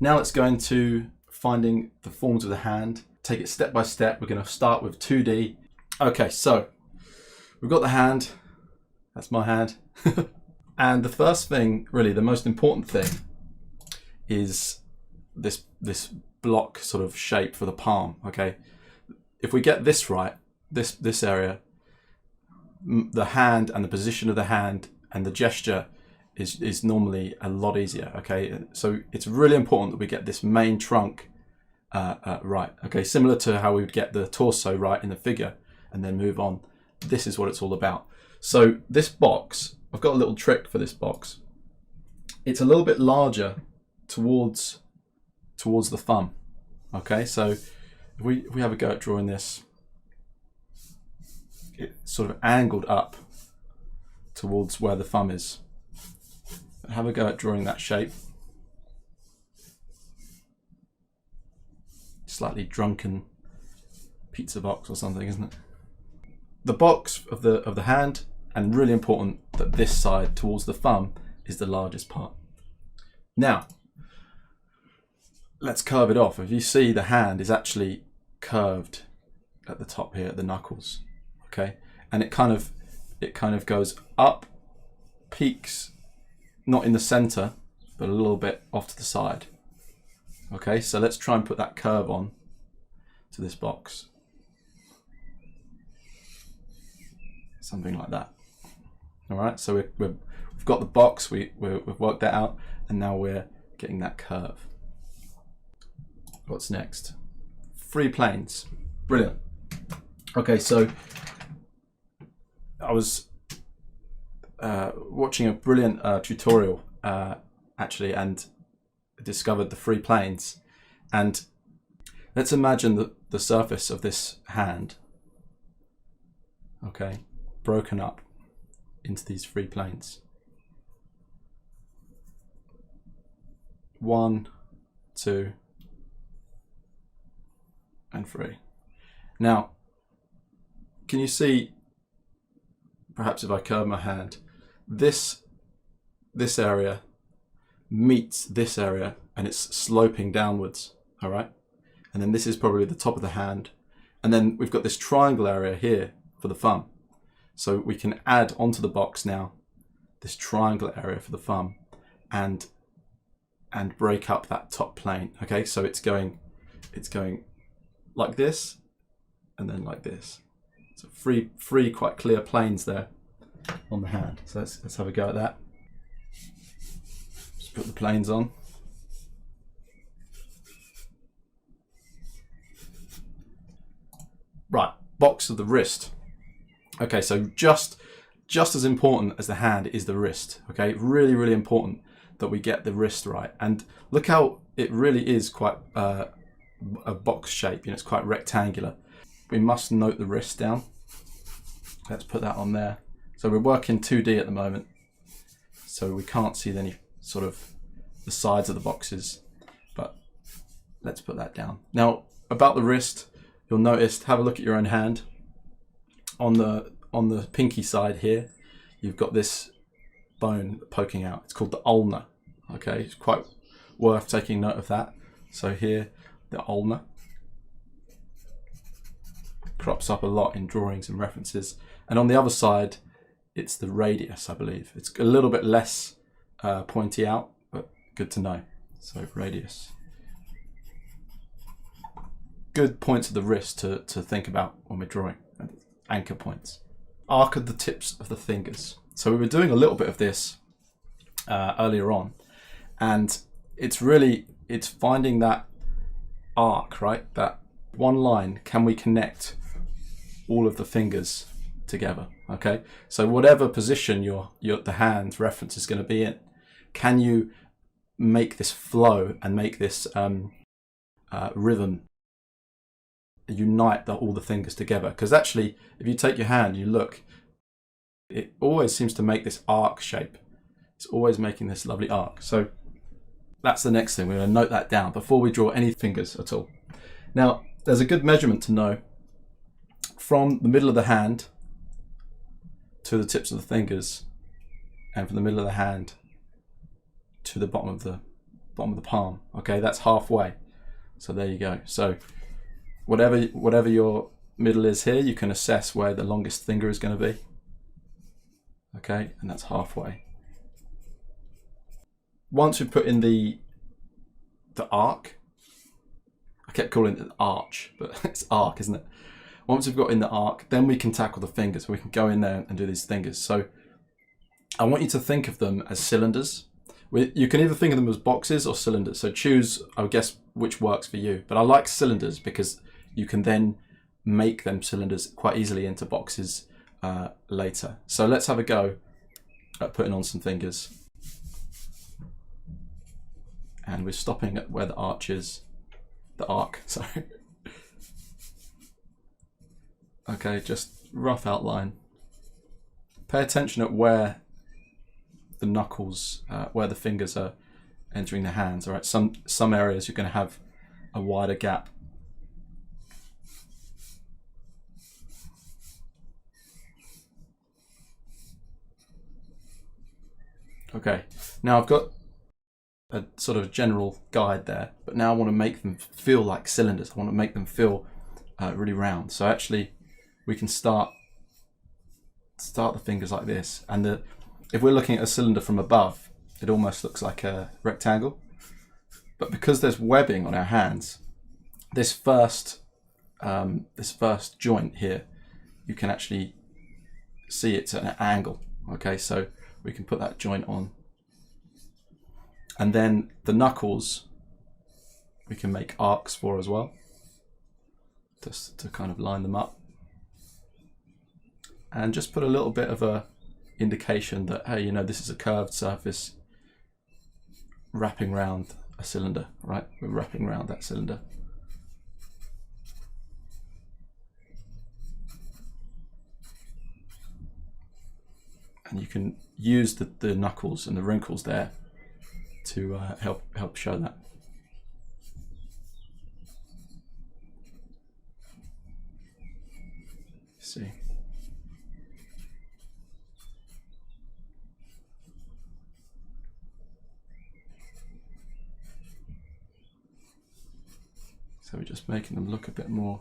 Now let's go into finding the forms of the hand. Take it step by step. We're going to start with 2D. Okay, so we've got the hand. That's my hand. And the first thing, really the most important thing, is this block sort of shape for the palm. Okay, if we get this right, this area, the hand and the position of the hand and the gesture is normally a lot easier. Okay, so it's really important that we get this main trunk right. Okay, similar to how we would get the torso right in the figure and then move on. This is what it's all about. So this box, I've got a little trick for this box. It's a little bit larger towards the thumb. Okay, so if we have a go at drawing this, it's sort of angled up towards where the thumb is. Have a go at drawing that shape. Slightly drunken pizza box or something, isn't it? The box of the hand, and really important that this side towards the thumb is the largest part. Now, let's curve it off. If you see, the hand is actually curved at the top here, at the knuckles. Okay, and it kind of goes up, peaks, not in the center, but a little bit off to the side. Okay, so let's try and put that curve on to this box. Something like that. All right, so we've got the box, we've worked that out, and now we're getting that curve. What's next? 3 planes. Brilliant. Okay, so I was watching a brilliant tutorial actually, and discovered the 3 planes. And let's imagine the surface of this hand, okay, broken up into these 3 planes. 1, 2, and 3. Now, can you see, perhaps if I curve my hand, this area meets this area and it's sloping downwards, all right? And then this is probably the top of the hand. And then we've got this triangle area here for the thumb. So we can add onto the box now this triangle area for the thumb and break up that top plane. Okay, so it's going like this and then like this. So three quite clear planes there on the hand. So let's have a go at that. Just put the planes on. Right, box of the wrist. Okay, so just as important as the hand is the wrist. Okay, really, really important that we get the wrist right. And look how it really is quite a box shape. You know, it's quite rectangular. We must note the wrist down. Let's put that on there. So we're working 2D at the moment, so we can't see any sort of the sides of the boxes, but let's put that down. Now, about the wrist, you'll notice, have a look at your own hand. On the pinky side here, you've got this bone poking out. It's called the ulna. Okay, it's quite worth taking note of that. So here, the ulna crops up a lot in drawings and references. And on the other side, it's the radius, I believe. It's a little bit less pointy out, but good to know. So radius. Good points of the wrist to think about when we're drawing. Anchor points. Arc of the tips of the fingers. So we were doing a little bit of this earlier on, and it's finding that arc, right? That one line, can we connect all of the fingers together? Okay, so whatever position the hand reference is going to be in, can you make this flow and make this rhythm, unite all the fingers together? Because actually, if you take your hand, you look, it always seems to make this arc shape. It's always making this lovely arc. So that's the next thing. We're going to note that down before we draw any fingers at all. Now, there's a good measurement to know from the middle of the hand to the tips of the fingers, and from the middle of the hand to the bottom of the bottom of the palm. Okay, that's halfway. So there you go. So whatever your middle is here, you can assess where the longest finger is going to be. Okay, and that's halfway. Once we put in the arc, I kept calling it an arch, but it's arc, isn't it? Once we've got in the arc, then we can tackle the fingers. We can go in there and do these fingers. So I want you to think of them as cylinders. You can either think of them as boxes or cylinders. So choose, I guess, which works for you. But I like cylinders because you can then make them cylinders quite easily into boxes later. So let's have a go at putting on some fingers. And we're stopping at where the arc is. The arc, sorry. Okay, just rough outline. Pay attention at where the knuckles, where the fingers are entering the hands. All right, some areas you're going to have a wider gap. Okay, now I've got a sort of general guide there, but now I want to make them feel like cylinders. I want to make them feel really round. So actually, we can start the fingers like this, and if we're looking at a cylinder from above, it almost looks like a rectangle. But because there's webbing on our hands, this first joint here, you can actually see it's at an angle. Okay, so we can put that joint on, and then the knuckles we can make arcs for as well, just to kind of line them up. And just put a little bit of a indication that, hey, you know, this is a curved surface wrapping around a cylinder, right? We're wrapping around that cylinder. And you can use the knuckles and the wrinkles there to help show that. See. So we're just making them look a bit more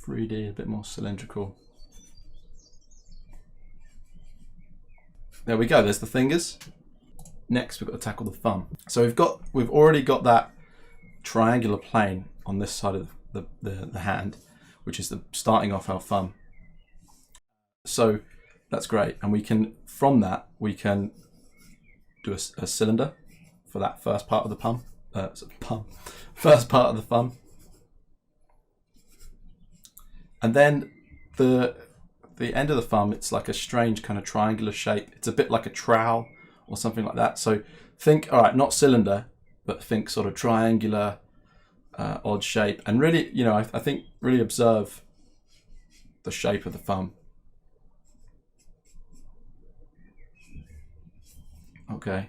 3D, a bit more cylindrical. There we go, there's the fingers. Next we've got to tackle the thumb. So we've already got that triangular plane on this side of the hand, which is the starting off our thumb. So that's great, and we can, from that, we can do a cylinder for that first part of the first part of the thumb. And then the end of the thumb, it's like a strange kind of triangular shape. It's a bit like a trowel or something like that. So think, all right, not cylinder, but think sort of triangular, odd shape. And really, you know, I think really observe the shape of the thumb. Okay.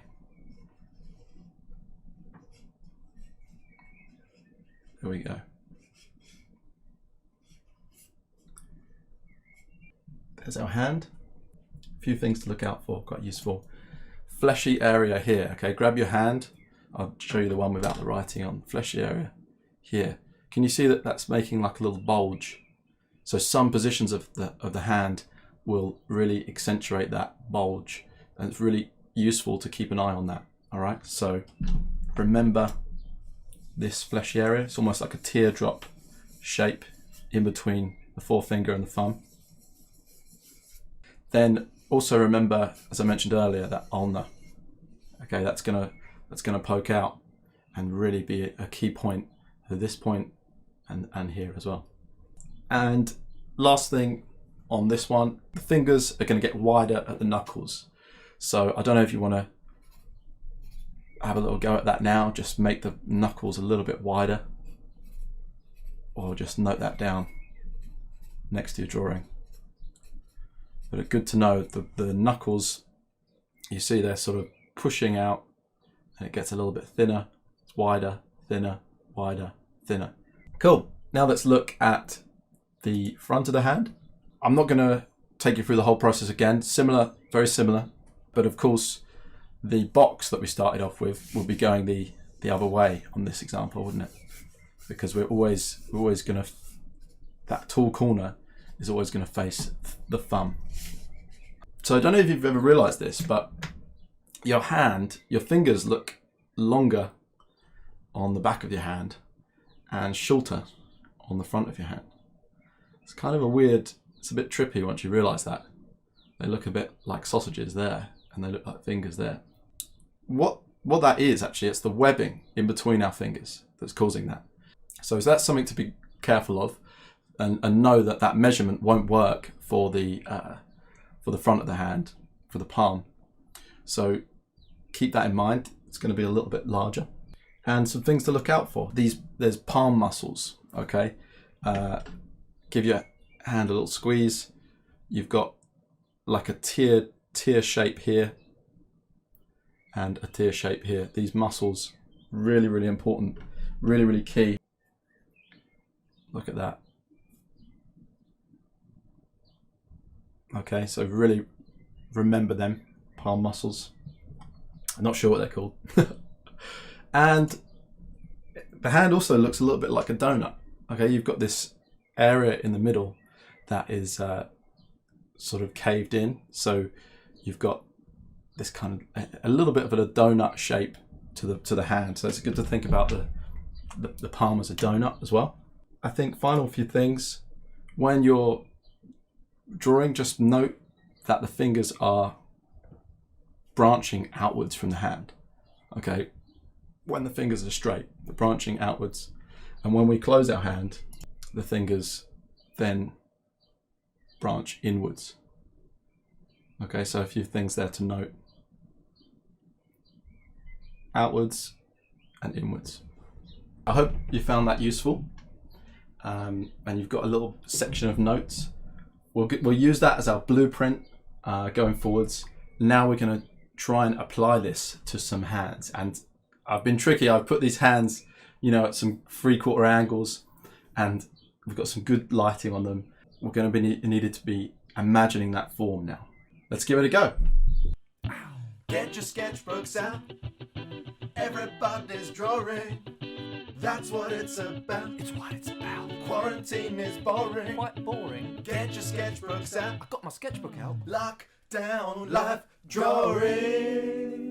There we go. There's our hand. A few things to look out for, quite useful. Fleshy area here. Okay, grab your hand. I'll show you the one without the writing on. Fleshy area here. Can you see that that's making like a little bulge? So some positions of the hand will really accentuate that bulge, and it's really useful to keep an eye on that. All right, so remember this fleshy area. It's almost like a teardrop shape in between the forefinger and the thumb. Then also remember, as I mentioned earlier, that ulna. Okay, that's gonna poke out and really be a key point at this point and here as well. And last thing on this one, the fingers are going to get wider at the knuckles. So I don't know if you want to have a little go at that now, just make the knuckles a little bit wider, or just note that down next to your drawing. But it's good to know the knuckles, you see they're sort of pushing out, and it gets a little bit thinner. It's wider, thinner, wider, thinner. Cool. Now let's look at the front of the hand. I'm not going to take you through the whole process again. Similar, very similar, but of course the box that we started off with would be going the other way on this example, wouldn't it? Because we're always going to, that tall corner is always going to face the thumb. So I don't know if you've ever realized this, but your fingers look longer on the back of your hand and shorter on the front of your hand. It's kind of it's a bit trippy once you realize that. They look a bit like sausages there, and they look like fingers there. What that is actually, it's the webbing in between our fingers that's causing that. So that's something to be careful of, and know that measurement won't work for the front of the hand, for the palm. So keep that in mind. It's going to be a little bit larger. And some things to look out for. There's palm muscles. Okay, give your hand a little squeeze. You've got like a tear shape here and a tear shape here. These muscles, really, really important, really, really key. Look at that. Okay, so really remember them, palm muscles. I'm not sure what they're called. And the hand also looks a little bit like a donut. Okay, you've got this area in the middle that is sort of caved in. So you've got this kind of a little bit of a donut shape to the hand. So it's good to think about the palm as a donut as well. I think final few things, when you're drawing, just note that the fingers are branching outwards from the hand. Okay, when the fingers are straight, they're branching outwards, and when we close our hand, the fingers then branch inwards. Okay, so a few things there to note: outwards and inwards. I hope you found that useful, and you've got a little section of notes. We'll use that as our blueprint going forwards. Now we're going to try and apply this to some hands, and I've been tricky. I've put these hands, at some 3/4 angles, and we've got some good lighting on them. We're going to be needed to be imagining that form now. Let's give it a go. Get your sketchbooks out. Everybody's drawing. That's what it's about. It's what it's about. Quarantine is boring. Quite boring. Get your sketchbooks out. I got my sketchbook out. Lock down life drawing.